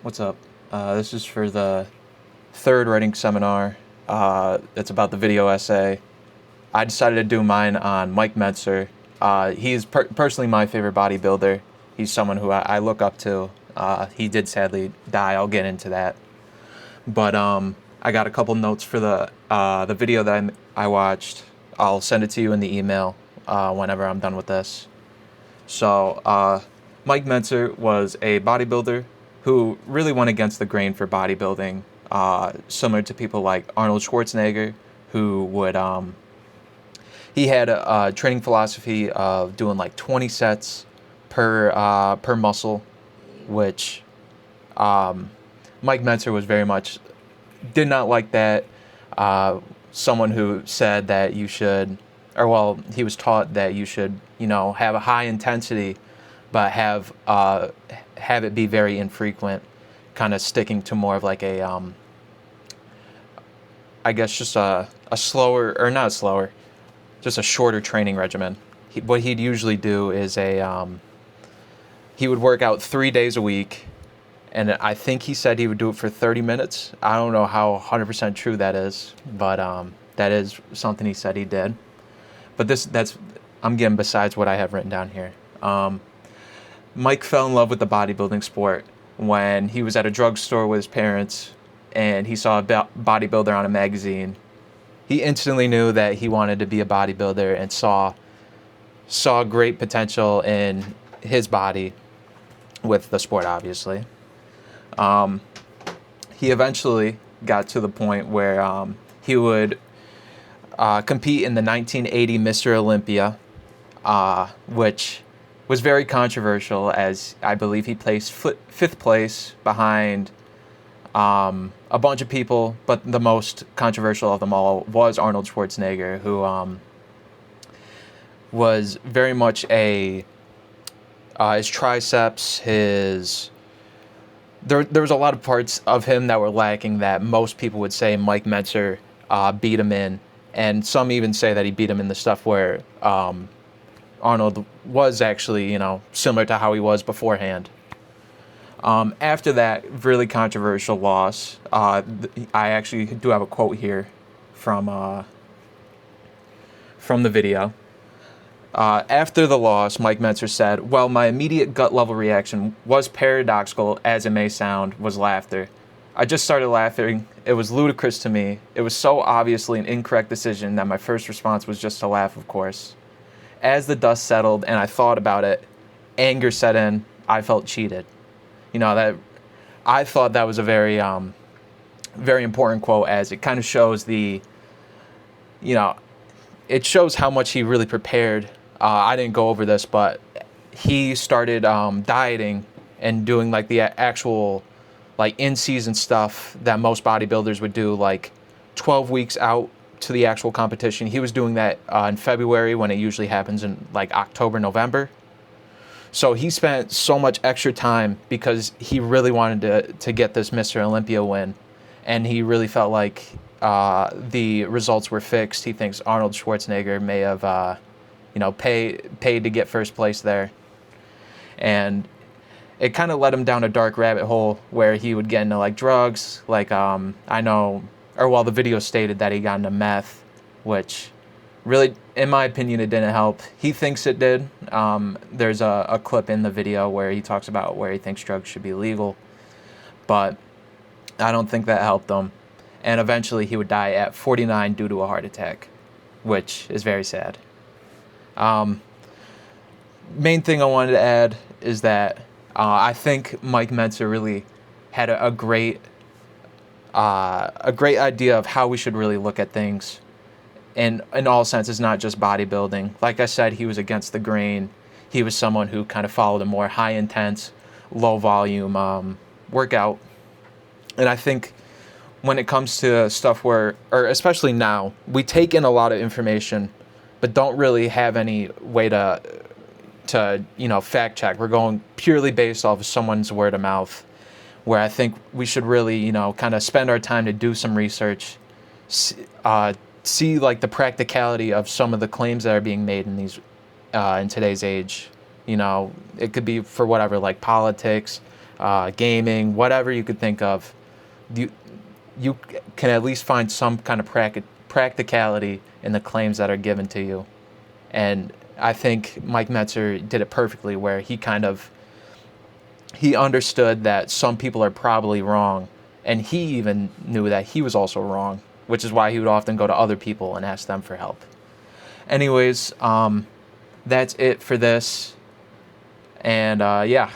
What's up? This is for the third writing seminar. It's about the video essay. I decided to do mine on Mike Metzer. He is personally my favorite bodybuilder. He's someone who I look up to. He did sadly die. I'll get into that. But I got a couple notes for the video that I watched. I'll send it to you in the email whenever I'm done with this. So, Mike Mentzer was a bodybuilder who really went against the grain for bodybuilding, similar to people like Arnold Schwarzenegger, who would, he had a training philosophy of doing like 20 sets per muscle, which Mike Mentzer was very much, did not like that. Someone who said that you should, or well, he was taught that you should, have a high intensity, but have it be very infrequent, kind of sticking to more of like I guess just a slower, or not slower, just a shorter training regimen. What he'd usually do is he would work out 3 days a week, and I think he said he would do it for 30 minutes. I don't know how 100% true that is, but that is something he said he did. But I'm getting besides what I have written down here. Mike fell in love with the bodybuilding sport when he was at a drugstore with his parents and he saw a bodybuilder on a magazine. He instantly knew that he wanted to be a bodybuilder and saw great potential in his body with the sport, obviously. He eventually got to the point where he would compete in the 1980 Mr. Olympia, which was very controversial, as I believe he placed fifth place behind a bunch of people, but the most controversial of them all was Arnold Schwarzenegger, who was very much his triceps, there was a lot of parts of him that were lacking that most people would say Mike Mentzer beat him in, and some even say that he beat him in the stuff where Arnold was actually, similar to how he was beforehand. After that really controversial loss, I actually do have a quote here from the video. After the loss, Mike Mentzer said, "Well, my immediate gut level reaction was paradoxical as it may sound, was laughter. I just started laughing. It was ludicrous to me. It was so obviously an incorrect decision that my first response was just to laugh, of course. As the dust settled and I thought about it, anger set in. I felt cheated." That I thought that was a very very important quote, as it kind of shows it shows how much he really prepared. I didn't go over this, but he started dieting and doing like the actual like in-season stuff that most bodybuilders would do, like 12 weeks out to the actual competition. He was doing that in February, when it usually happens in like October, November. So he spent so much extra time because he really wanted to get this Mr. Olympia win, and he really felt like the results were fixed. He thinks Arnold Schwarzenegger may have, paid to get first place there, and it kind of led him down a dark rabbit hole where he would get into like drugs. Like the video stated that he got into meth, which really, in my opinion, it didn't help. He thinks it did. There's a clip in the video where he talks about where he thinks drugs should be legal, but I don't think that helped him. And eventually he would die at 49 due to a heart attack, which is very sad. Main thing I wanted to add is that I think Mike Mentzer really had a great idea of how we should really look at things in all senses, not just bodybuilding. Like I said, he was against the grain. He was someone who kind of followed a more high intense, low volume workout. And I think when it comes to stuff or especially now, we take in a lot of information, but don't really have any way to fact check. We're going purely based off of someone's word of mouth, where I think we should really, kind of spend our time to do some research, see like the practicality of some of the claims that are being made in these in today's age. It could be for whatever, like politics, gaming, whatever you could think of. You can at least find some kind of practicality in the claims that are given to you. And I think Mike Metzer did it perfectly, where he understood that some people are probably wrong, and he even knew that he was also wrong, which is why he would often go to other people and ask them for help. Anyways, that's it for this. And yeah.